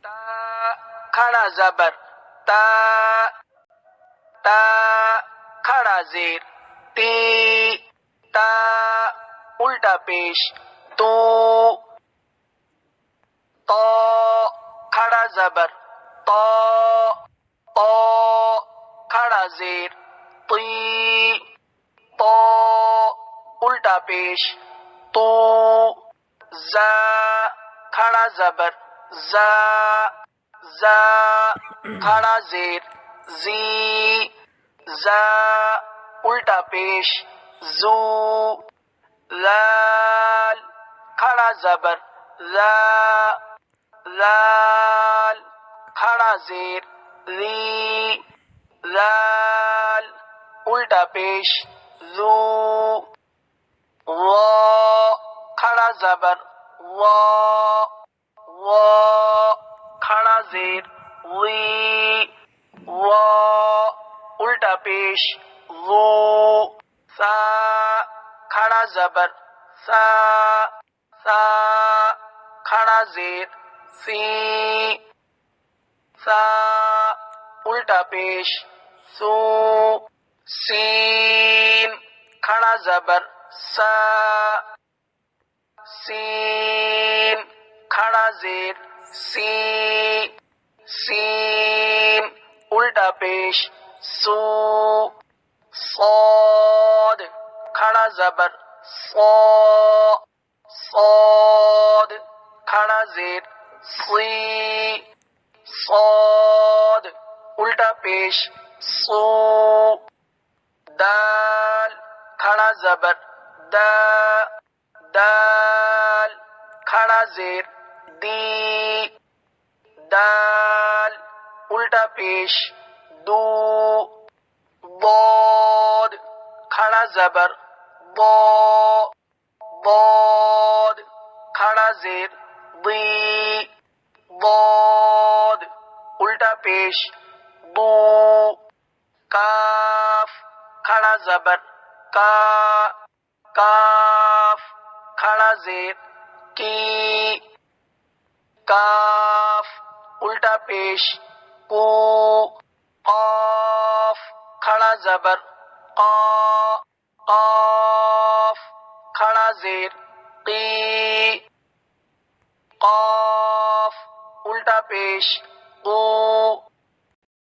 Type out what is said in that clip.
تا کھڑا زبر تا، تا کھڑا زیر تی، تا الٹا پیش تو، تو کھڑا زبر تو، تو کھڑا زیر تی، تو الٹا پیش تو، زا کھڑا زبر زا، زا کھڑا زیر زی، زا الٹا پیش زو، لال کھڑا زبر لا، لال کھڑا زیر لی، لال الٹا پیش لو، وا کھڑا زبر وا، وا کھڑا زیر وی، وا الٹا پیش وو، سا کھڑا زبر سا، سا کھڑا زیر سی، سا الٹا پیش سو، سین کھڑا زبر سا، سین کھڑا زیر سی، سین الٹا پیش سو، صاد کھڑا زبر صا، صاد کھڑا زیر سی، صاد الٹا پیش سو، دال کھڑا زبر دا، دال کھڑا زیر دی، دال الٹا پیش دو، ضاد کھڑا زبر ضا، ضاد کھڑا زیر ضی، ضاد الٹا پیش ضو، کاف کھڑا زبر کا، کاف کھڑا زیر کی، کاف الٹا پیش کو، قاف کھڑا زبر قا، قاف کھڑا زیر قی، قاف الٹا پیش قو،